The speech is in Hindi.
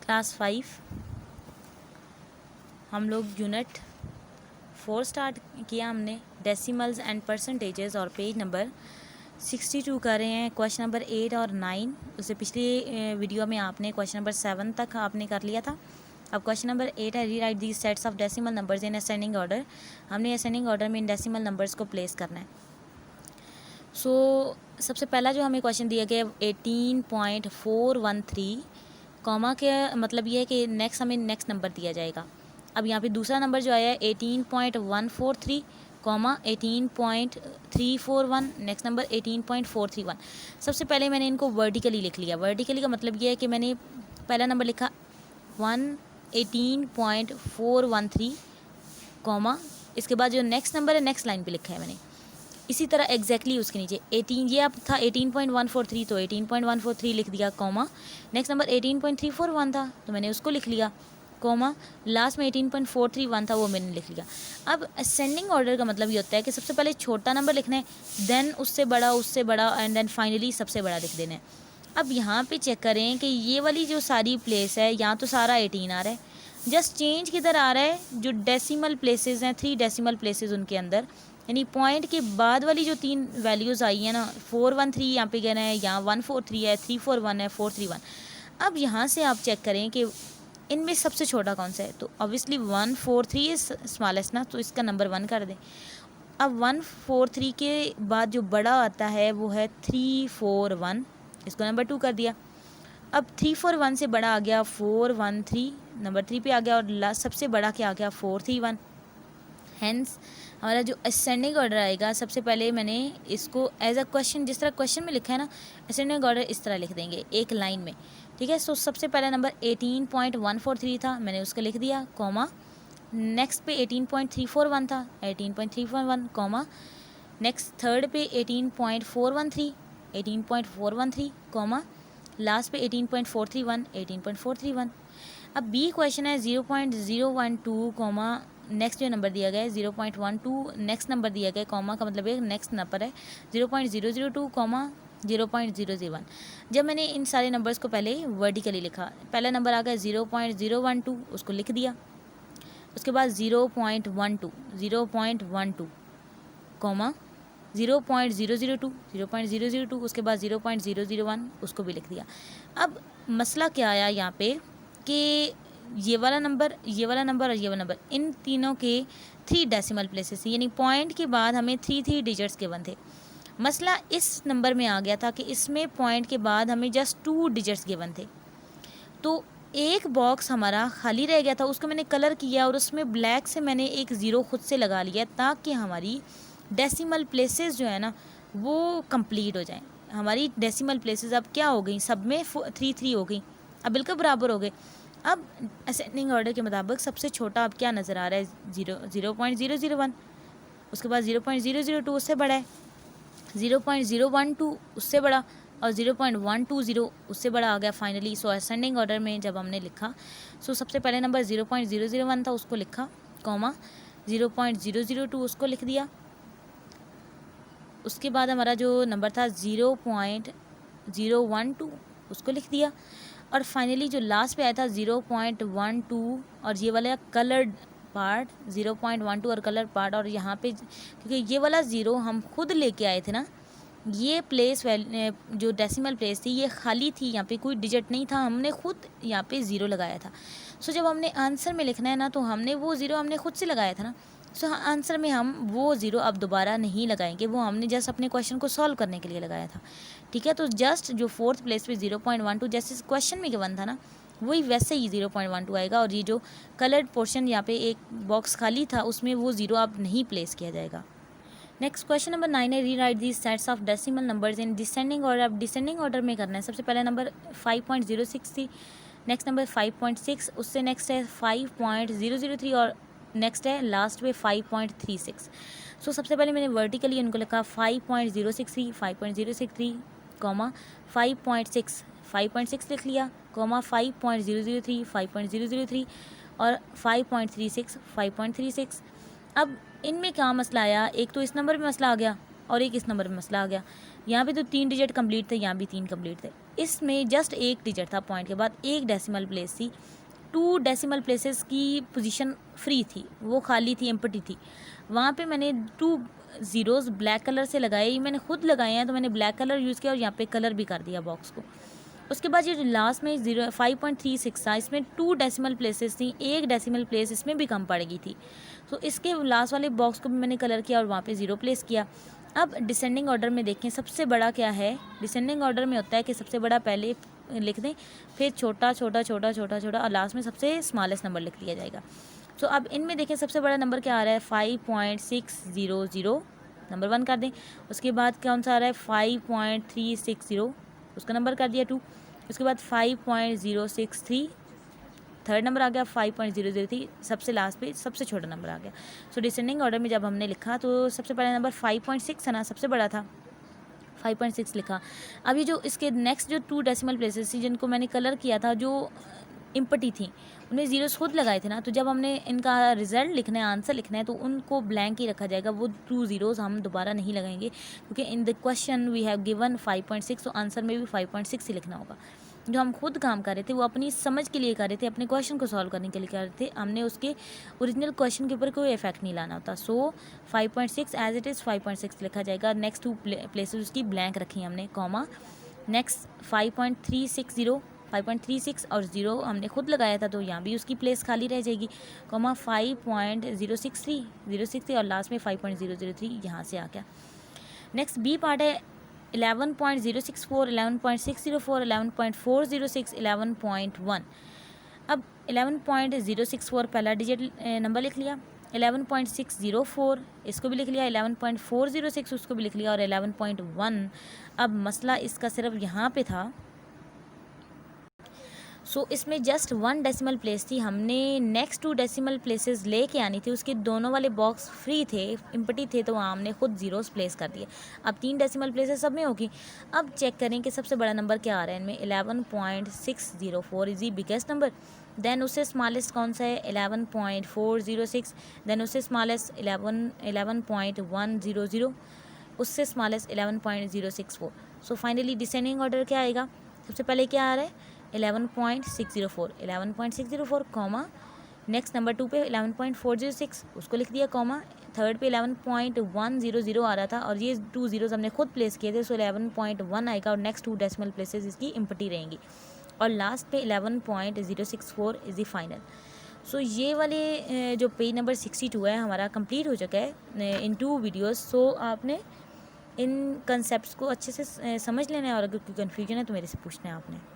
क्लास 5 हम लोग यूनिट 4 स्टार्ट किया हमने, डेसिमल्स एंड परसेंटेजेस, और पेज नंबर 62 कर रहे हैं। क्वेश्चन नंबर 8 और 9, उससे पिछली वीडियो में आपने क्वेश्चन नंबर 7 तक आपने कर लिया था। अब क्वेश्चन नंबर 8 है, rewrite these sets of decimal numbers in ascending order. हमने असेंडिंग ऑर्डर में इन डेसिमल नंबर्स को प्लेस करना है। सबसे पहला जो हमें क्वेश्चन दिया गया 18.413, कॉमा के मतलब ये है कि नेक्स्ट हमें नेक्स्ट नंबर दिया जाएगा। अब यहाँ पे दूसरा नंबर जो आया है 18.143, कॉमा 18.341, नेक्स्ट नंबर 18.431। सबसे पहले मैंने इनको वर्टिकली लिख लिया। वर्टिकली का मतलब ये है कि मैंने पहला नंबर लिखा 18.413, कॉमा इसके बाद जो नेक्स्ट नंबर है नेक्स्ट लाइन पे लिखा है मैंने। इसी तरह एग्जैक्टली उसके नीचे 18, ये अब था 18.143, तो 18.143 लिख दिया, कॉमा नेक्स्ट नंबर 18.341 था तो मैंने उसको लिख लिया, कॉमा लास्ट में 18.431 था वो मैंने लिख लिया। अब असेंडिंग ऑर्डर का मतलब ये होता है कि सबसे पहले छोटा नंबर लिखना है, देन उससे बड़ा एंड देन फाइनली सबसे बड़ा लिख देना है। अब यहाँ पे चेक करें कि ये वाली जो सारी प्लेस है यहाँ तो सारा 18 आ रहा है, जस्ट चेंज किधर आ रहा है, जो डेसिमल प्लेसेस हैं 3 डेसिमल प्लेसेस उनके अंदर, यानी पॉइंट के बाद वाली जो 3 वैल्यूज़ आई है ना, 413 यहाँ पे कहना है, यहाँ 143 है, 341 है, 431। अब यहाँ से आप चेक करें कि इनमें सबसे छोटा कौन सा है, तो ऑब्वियसली 143 इज स्मॉलेस्ट ना, तो इसका नंबर 1 कर दें। अब 143 के बाद जो बड़ा आता है वो है 341, इसको नंबर 2 कर दिया। अब 341 से बड़ा आ गया 413, नंबर 3 पे आ गया, और लास्ट सबसे बड़ा क्या आ गया 431। हेंस हमारा जो असेंडिंग ऑर्डर आएगा, सबसे पहले मैंने इसको एज अ क्वेश्चन, जिस तरह क्वेश्चन में लिखा है ना, असेंडिंग ऑर्डर इस तरह लिख देंगे एक लाइन में, ठीक है। सो सबसे पहला नंबर 18.143 था, मैंने उसको लिख दिया, कॉमा नेक्स्ट पे 18.341 था, 18.341, कॉमा नेक्स्ट थर्ड पे 18.413, कॉमा लास्ट पे 18.431। अब बी क्वेश्चन है 0.012, कॉमा नेक्स्ट जो नंबर दिया गया है 0.12, नेक्स्ट नंबर दिया गया है, कॉमा का मतलब है नेक्स्ट नंबर है 0.002, कॉमा 0.001। जब मैंने इन सारे नंबर्स को पहले वर्टिकली लिखा, पहला नंबर आ गया 0.012, उसको लिख दिया। उसके बाद 0.12, कॉमा 0.002, उसके बाद 0.001, उसको भी लिख दिया। अब मसला क्या आया यहाँ पे कि ये वाला नंबर और ये वाला नंबर, इन तीनों के 3 डेसिमल प्लेसेस, यानी पॉइंट के बाद हमें 3 डिजिट्स गिवन थे। मसला इस नंबर में आ गया था कि इसमें पॉइंट के बाद हमें जस्ट 2 डिजिट्स गिवन थे, तो एक बॉक्स हमारा खाली रह गया था, उसको मैंने कलर किया और उसमें ब्लैक से मैंने एक ज़ीरो खुद से लगा लिया, ताकि हमारी डेसिमल प्लेसेस जो है ना वो कंप्लीट हो जाएं। हमारी डेसिमल प्लेसेस अब क्या हो गई, सब में 3 हो गई, अब बिल्कुल बराबर हो गए। अब असेंडिंग ऑर्डर के मुताबिक सबसे छोटा अब क्या नज़र आ रहा है, 0.001, उसके बाद 0.002 उससे बड़ा है, 0.012 उससे बड़ा, और 0.120 उससे बड़ा आ गया फाइनली। सो असेंडिंग ऑर्डर में जब हमने लिखा, सो सबसे पहले नंबर 0.001 था, उसको लिखा, कॉमा 0.002 उसको लिख दिया। उसके बाद हमारा जो नंबर था 0.012 उसको लिख दिया, और फाइनली जो लास्ट पे आया था 0.12, और ये वाला कलर्ड पार्ट 0.12 और कलर पार्ट, और यहाँ पे क्योंकि ये वाला 0 हम खुद लेके आए थे ना, ये प्लेस जो डेसिमल प्लेस थी ये खाली थी, यहाँ पे कोई डिजिट नहीं था, हमने खुद यहाँ पे 0 लगाया था। सो जब हमने आंसर में लिखना है ना, तो हमने वो 0 हमने खुद से लगाया था ना, सो आंसर में हम वो 0 अब दोबारा नहीं लगाएंगे, वो हमने जस्ट अपने क्वेश्चन को सॉल्व करने के लिए लगाया था, ठीक है। तो जस्ट जो 4th प्लेस पे 0.12 जैसे क्वेश्चन में गिवन था ना, वही वैसे ही 0.12 आएगा, और ये जो कलर्ड पोर्शन यहाँ पे एक बॉक्स खाली था उसमें वो 0 अब नहीं प्लेस किया जाएगा। नेक्स्ट क्वेश्चन नंबर 9 है, rewrite these sets of decimal numbers in descending order. अब डिसेंडिंग ऑर्डर में करना है। सबसे पहला नंबर 5.06 थी, नेक्स्ट नंबर 5.6, उससे नेक्स्ट है 5.003, और नेक्स्ट है लास्ट में 5.36। सो सबसे पहले मैंने वर्टिकली उनको लिखा 5.063, 5.063, कॉमा 5.6 लिख लिया, कॉमा 5.003, 5.003, और 5.36, 5.36। अब इनमें क्या मसला आया, एक तो इस नंबर में मसला आ गया, और एक इस नंबर में मसला आ गया। यहाँ पे तो 3 डिजिट कंप्लीट थे, यहाँ भी 3 कंप्लीट थे। इसमें जस्ट 1 डिजिट था पॉइंट के बाद, 1 डेसिमल प्लेस थी, 2 डेसिमल प्लेसेस की पोजीशन फ्री थी, वो खाली थी, एम्प्टी थी। वहाँ पे मैंने 2 ज़ीरोज़ ब्लैक कलर से लगाए, ये मैंने खुद लगाए हैं, तो मैंने ब्लैक कलर यूज़ किया और यहाँ पे कलर भी कर दिया बॉक्स को। उसके बाद ये जो लास्ट में 5.36 था, इसमें 2 डेसिमल प्लेसेस थी, 1 डेसिमल प्लेस इसमें भी कम पड़ गई थी। तो इसके लास्ट वाले बॉक्स को भी मैंने कलर किया और वहाँ पे 0 प्लेस किया। अब डिसेंडिंग ऑर्डर में देखें सबसे बड़ा क्या है। डिसेंडिंग ऑर्डर में होता है कि सबसे बड़ा पहले लिख दें, फिर छोटा छोटा छोटा छोटा छोटा और लास्ट में सबसे स्मॉलेस्ट नंबर लिख दिया जाएगा। तो अब इनमें देखें सबसे बड़ा नंबर क्या आ रहा है, 5.600, नंबर 1 कर दें। उसके बाद कौन सा आ रहा है, 5.360, उसका नंबर कर दिया 2। उसके बाद 5.063, थर्ड नंबर आ गया। 5.003 सबसे लास्ट पे सबसे छोटा नंबर आ गया। सो डिसेंडिंग ऑर्डर में जब हमने लिखा तो सबसे पहला नंबर 5.6 है ना, सबसे बड़ा था, 5.6 लिखा। अब ये जो इसके नेक्स्ट जो 2 डेसिमल प्लेसेस थी जिनको मैंने कलर किया था, जो इम्पटी थी, उनमें ज़ीरोस खुद लगाए थे ना, तो जब हमने इनका रिजल्ट लिखना है, आंसर लिखना है, तो उनको ब्लैंक ही रखा जाएगा, वो 2 ज़ीरोज़ हम दोबारा नहीं लगाएंगे, क्योंकि in the question we have given 5.6, तो आंसर में भी 5.6 ही लिखना होगा। जो हम खुद काम कर रहे थे वो अपनी समझ के लिए कर रहे थे, अपने क्वेश्चन को सॉल्व करने के लिए कर रहे थे, हमने उसके ओरिजिनल क्वेश्चन के ऊपर कोई इफेक्ट नहीं लाना होता। सो 5.6 एज इट इज़ 5.6 लिखा जाएगा। नेक्स्ट 2 प्लेसेस उसकी ब्लैंक रखी हमने, कॉमा। नेक्स्ट 5.36 और 0 हमने खुद लगाया था, तो यहाँ भी उसकी प्लेस खाली रह जाएगी, कॉमा। 5.063 और लास्ट में 5.003 यहाँ से आ गया। नेक्स्ट बी पार्ट है 11.064, 11.604, 11.406, 11.1। अब 11.064 पहला डिजिट नंबर लिख लिया, 11.604 इसको भी लिख लिया, 11.406 उसको भी लिख लिया और 11.1। अब मसला इसका सिर्फ यहाँ पे था। सो इसमें जस्ट 1 डेसिमल प्लेस थी, हमने नेक्स्ट 2 डेसिमल प्लेसेस लेके आनी थी, उसके दोनों वाले बॉक्स फ्री थे, इम्पटी थे, तो वहाँ हमने खुद ज़ीरोस प्लेस कर दिए। अब 3 डेसिमल प्लेसेस सब में होगी। अब चेक करें कि सबसे बड़ा नंबर क्या आ रहा है इनमें, 11.604 is the biggest number. Then उससे स्मॉलेस्ट कौन सा है, 11.406। देन उससे स्मॉलेस्ट 11.100, उससे smallest 11.064। So finally descending order क्या आएगा, सबसे पहले क्या आ रहा है, 11.604 कॉमा। नेक्स्ट नंबर 2 पे 11.406 उसको लिख दिया, कॉमा। थर्ड पे 11.100 आ रहा था और ये 2 ज़ीरोज़ हमने खुद प्लेस किए थे, सो 11.1 आएगा और नेक्स्ट 2 डेसिमल प्लेसेस इसकी इम्पटी रहेंगी और लास्ट पे 11.064 इज़ द फाइनल। सो ये वाले जो पेज नंबर 62 है हमारा कंप्लीट हो चुका है इन 2 वीडियोज़। सो आपने इन कंसेप्ट को अच्छे से समझ लेना है और अगर कोई कन्फ्यूजन है तो मेरे से पूछना है आपने।